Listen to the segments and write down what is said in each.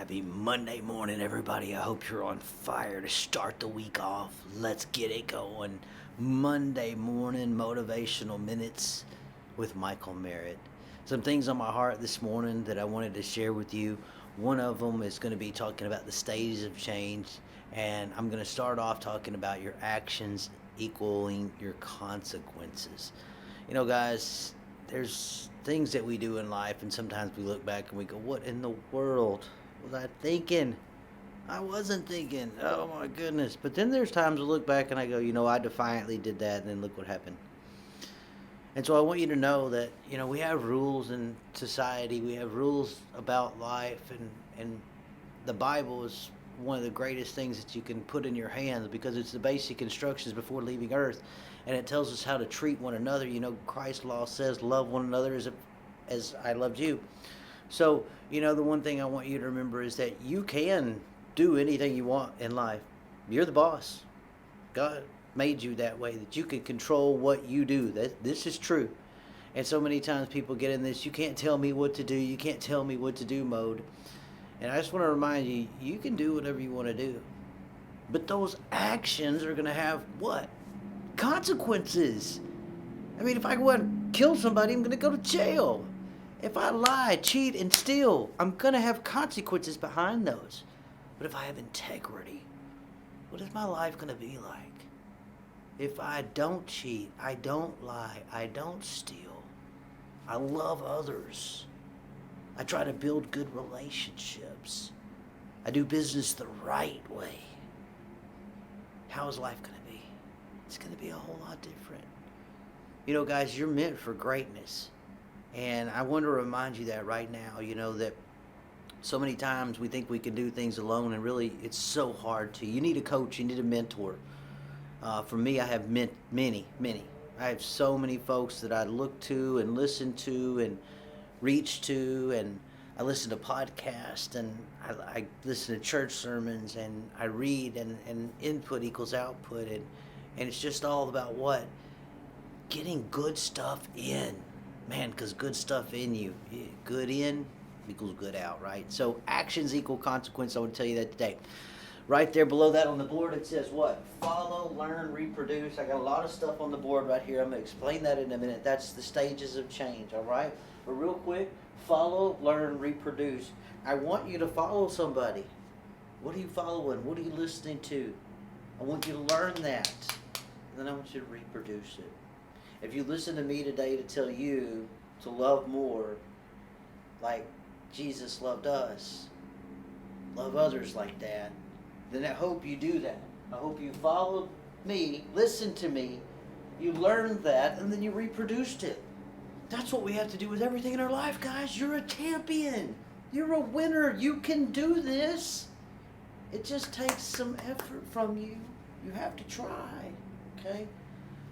Happy Monday morning, everybody. I hope you're on fire to start the week off. Let's get it going. Monday morning motivational minutes with Michael Merritt. Some things on my heart this morning that I wanted to share with you. One of them is going to be talking about the stages of change, and I'm going to start off talking about your actions equaling your consequences. You know, guys, there's things that we do in life, and sometimes we look back and we go, what in the world was I thinking? I wasn't thinking. Oh my goodness. But then there's times I look back and I go, I defiantly did that, and then look what happened. And so I want you to know that, we have rules in society. We have rules about life, and the Bible is one of the greatest things that you can put in your hands because it's the basic instructions before leaving earth. And it tells us how to treat one another. Christ's law says, love one another as I loved you. So, the one thing I want you to remember is that you can do anything you want in life. You're the boss. God made you that way, that you can control what you do. This is true. And so many times people get in this, you can't tell me what to do, you can't tell me what to do mode. And I just want to remind you, you can do whatever you want to do. But those actions are going to have what? Consequences. If I go out and kill somebody, I'm going to go to jail. If I lie, cheat, and steal, I'm going to have consequences behind those. But if I have integrity, what is my life going to be like? If I don't cheat, I don't lie, I don't steal, I love others, I try to build good relationships, I do business the right way, how is life going to be? It's going to be a whole lot different. Guys, you're meant for greatness. And I want to remind you that right now, that so many times we think we can do things alone, and really it's so hard to. You need a coach, you need a mentor. For me, I have many. I have so many folks that I look to and listen to and reach to, and I listen to podcasts, and I listen to church sermons, and I read, and input equals output, and it's just all about what? Getting good stuff in. Man, because good stuff in you, good in equals good out, right? So actions equal consequence. I want to tell you that today. Right there below that on the board, it says what? Follow, learn, reproduce. I got a lot of stuff on the board right here. I'm going to explain that in a minute. That's the stages of change, all right? But real quick, follow, learn, reproduce. I want you to follow somebody. What are you following? What are you listening to? I want you to learn that. And then I want you to reproduce it. If you listen to me today to tell you to love more like Jesus loved us, love others like that, then I hope you do that. I hope you follow me, listen to me, you learned that, and then you reproduced it. That's what we have to do with everything in our life, guys. You're a champion. You're a winner. You can do this. It just takes some effort from you. You have to try, okay?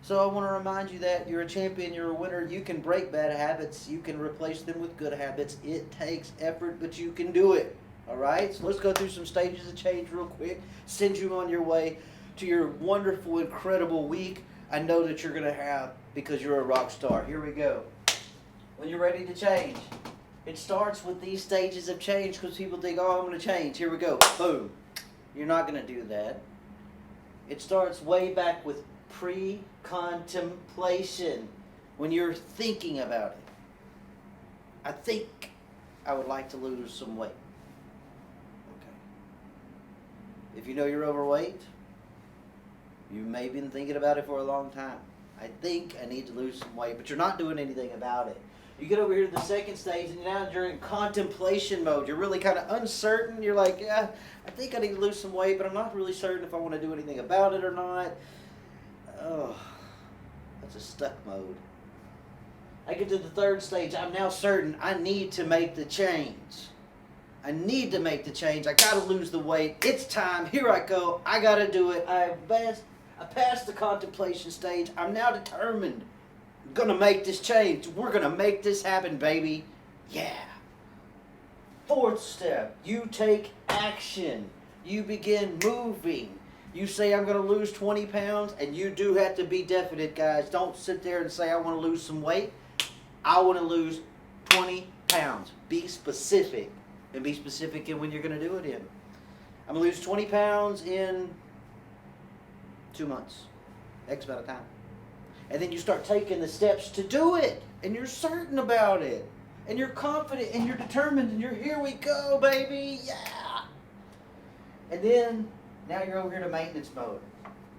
So I want to remind you that you're a champion, you're a winner. You can break bad habits. You can replace them with good habits. It takes effort, but you can do it. All right? So let's go through some stages of change real quick. Send you on your way to your wonderful, incredible week I know that you're going to have because you're a rock star. Here we go. When you're ready to change, it starts with these stages of change because people think, oh, I'm going to change. Here we go. Boom. You're not going to do that. It starts way back with pre-contemplation, when you're thinking about it. I think I would like to lose some weight. Okay. If you know you're overweight, you may have been thinking about it for a long time. I think I need to lose some weight, but you're not doing anything about it. You get over here to the second stage, and now you're in contemplation mode. You're really kind of uncertain. You're like, yeah, I think I need to lose some weight, but I'm not really certain if I want to do anything about it or not. Oh, that's a stuck mode. I get to the third stage. I'm now certain I need to make the change. I need to make the change. I got to lose the weight. It's time. Here I go. I got to do it. I passed the contemplation stage. I'm now determined. I'm going to make this change. We're going to make this happen, baby. Yeah. Fourth step. You take action. You begin moving. You say, I'm going to lose 20 pounds, and you do have to be definite, guys. Don't sit there and say, I want to lose some weight. I want to lose 20 pounds. Be specific. And be specific in when you're going to do it in. I'm going to lose 20 pounds in 2 months. X amount of time. And then you start taking the steps to do it. And you're certain about it. And you're confident and you're determined and you're, here we go, baby. Yeah. And then, now you're over here to maintenance mode.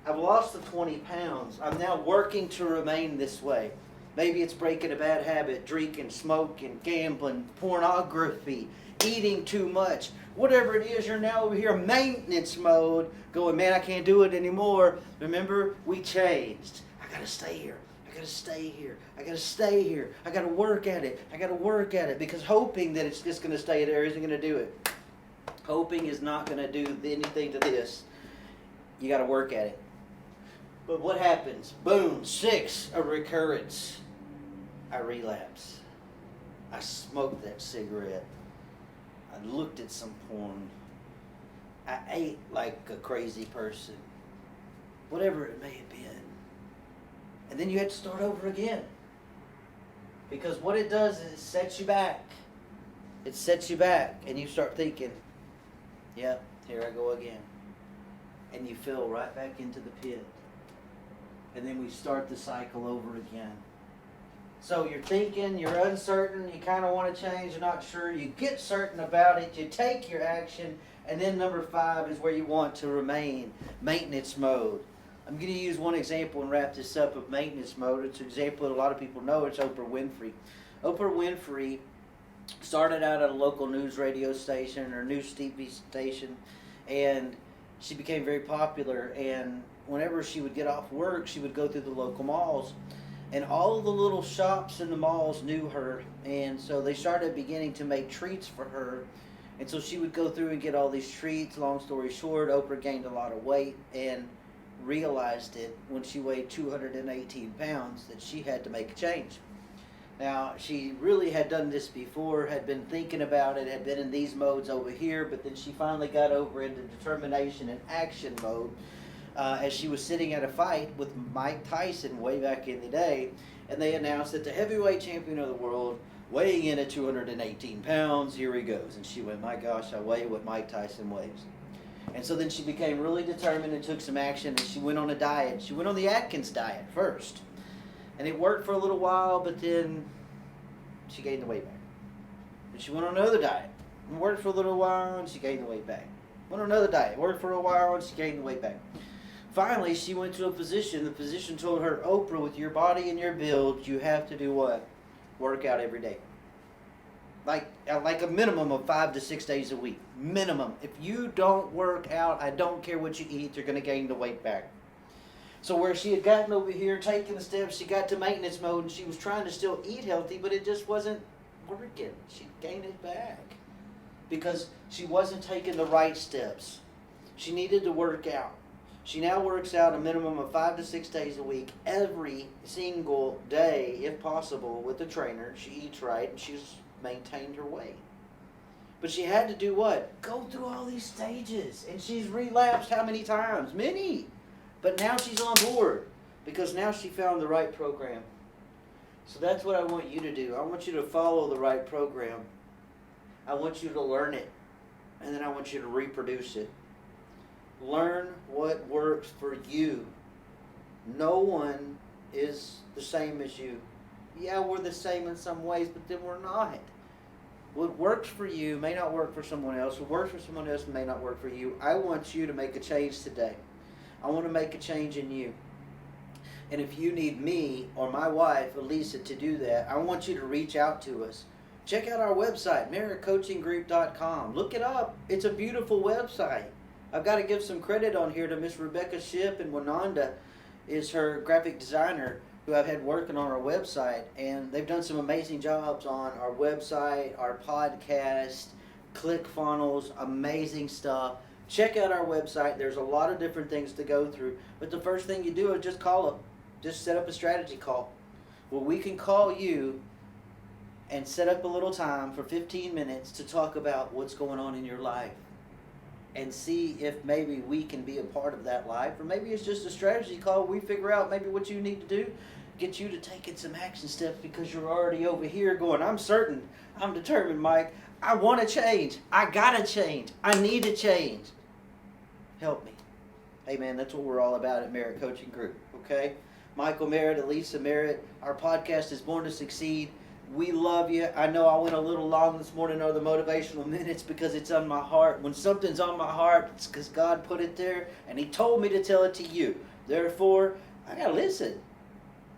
I've lost the 20 pounds. I'm now working to remain this way. Maybe it's breaking a bad habit, drinking, smoking, gambling, pornography, eating too much. Whatever it is, you're now over here maintenance mode, going, man, I can't do it anymore. Remember, we changed. I got to stay here. I got to stay here. I got to stay here. I got to work at it. I got to work at it. Because hoping that it's just going to stay there isn't going to do it. Hoping is not going to do anything to this. You got to work at it. But what happens? Boom, 6, a recurrence. I relapse. I smoked that cigarette. I looked at some porn. I ate like a crazy person. Whatever it may have been. And then you have to start over again. Because what it does is it sets you back. It sets you back. And you start thinking, yep, here I go again. And you fell right back into the pit. And then we start the cycle over again. So you're thinking, you're uncertain, you kind of want to change, you're not sure, you get certain about it, you take your action, and then number 5 is where you want to remain, maintenance mode. I'm going to use one example and wrap this up of maintenance mode. It's an example that a lot of people know. It's Oprah Winfrey. Oprah Winfrey started out at a local news radio station or news TV station, and she became very popular, and whenever she would get off work, she would go through the local malls. And all of the little shops in the malls knew her, and so they started beginning to make treats for her. And so she would go through and get all these treats. Long story short, Oprah gained a lot of weight and realized it when she weighed 218 pounds that she had to make a change. Now, she really had done this before, had been thinking about it, had been in these modes over here, but then she finally got over into determination and action mode. As she was sitting at a fight with Mike Tyson way back in the day, and they announced that the heavyweight champion of the world, weighing in at 218 pounds, here he goes. And she went, my gosh, I weigh what Mike Tyson weighs. And so then she became really determined and took some action, and she went on a diet. She went on the Atkins diet first. And it worked for a little while, but then she gained the weight back. And she went on another diet. It worked for a little while, and she gained the weight back. Went on another diet. Worked for a while, and she gained the weight back. Finally, she went to a physician. The physician told her, Oprah, with your body and your build, you have to do what? Work out every day. Like a minimum of 5 to 6 days a week. Minimum. If you don't work out, I don't care what you eat, you're going to gain the weight back. So where she had gotten over here, taking the steps, she got to maintenance mode, and she was trying to still eat healthy, but it just wasn't working. She gained it back because she wasn't taking the right steps. She needed to work out. She now works out a minimum of 5 to 6 days a week, every single day, if possible, with a trainer. She eats right, and she's maintained her weight. But she had to do what? Go through all these stages. And she's relapsed how many times? Many. But now she's on board because now she found the right program. So that's what I want you to do. I want you to follow the right program. I want you to learn it. And then I want you to reproduce it. Learn what works for you. No one is the same as you. Yeah, we're the same in some ways, but then we're not. What works for you may not work for someone else. What works for someone else may not work for you. I want you to make a change today. I want to make a change in you. And if you need me or my wife, Elisa, to do that, I want you to reach out to us. Check out our website, merrittcoachinggroup.com. Look it up. It's a beautiful website. I've got to give some credit on here to Miss Rebecca Ship, and Wananda is her graphic designer who I've had working on our website, and they've done some amazing jobs on our website, our podcast, ClickFunnels, amazing stuff. Check out our website. There's a lot of different things to go through, but the first thing you do is just call them. Just set up a strategy call. Well, we can call you and set up a little time for 15 minutes to talk about what's going on in your life and see if maybe we can be a part of that life, or maybe it's just a strategy call. We figure out maybe what you need to do, get you to taking some action steps because you're already over here going, I'm certain, I'm determined, Mike, I want to change. I got to change. I need to change. Help me. Hey, man, that's what we're all about at Merritt Coaching Group, okay? Michael Merritt, Elisa Merritt. Our podcast is Born to Succeed. We love you. I know I went a little long this morning on the motivational minutes because it's on my heart. When something's on my heart, it's because God put it there, and He told me to tell it to you. Therefore, I got to listen.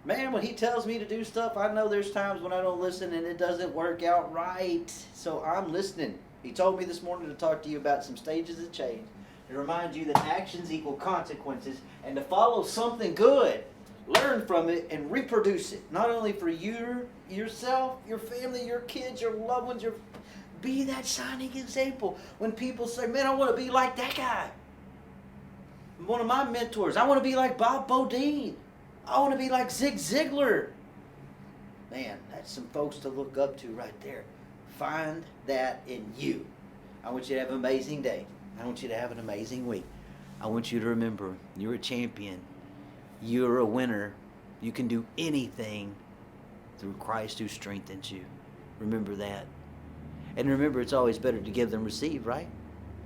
Man, when He tells me to do stuff, I know there's times when I don't listen and it doesn't work out right. So I'm listening. He told me this morning to talk to you about some stages of change, to remind you that actions equal consequences, and to follow something good, learn from it, and reproduce it. Not only for you, yourself, your family, your kids, your loved ones. Be that shining example. When people say, man, I want to be like that guy. One of my mentors. I want to be like Bob Bodine. I want to be like Zig Ziglar. Man, that's some folks to look up to right there. Find that in you. I want you to have an amazing day. I want you to have an amazing week. I want you to remember, you're a champion. You're a winner. You can do anything through Christ who strengthens you. Remember that. And remember, it's always better to give than receive, right?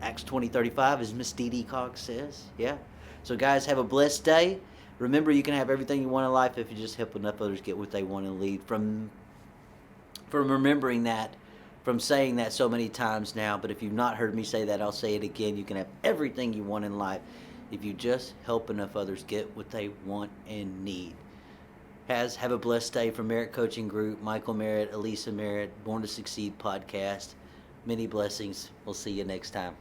Acts 20:35, as Miss Dee Dee Cox says. Yeah. So guys, have a blessed day. Remember, you can have everything you want in life if you just help enough others get what they want and lead. From remembering that, from saying that so many times now, but if you've not heard me say that, I'll say it again. You can have everything you want in life if you just help enough others get what they want and need. Have a blessed day from Merritt Coaching Group, Michael Merritt, Elisa Merritt, Born to Succeed podcast. Many blessings. We'll see you next time.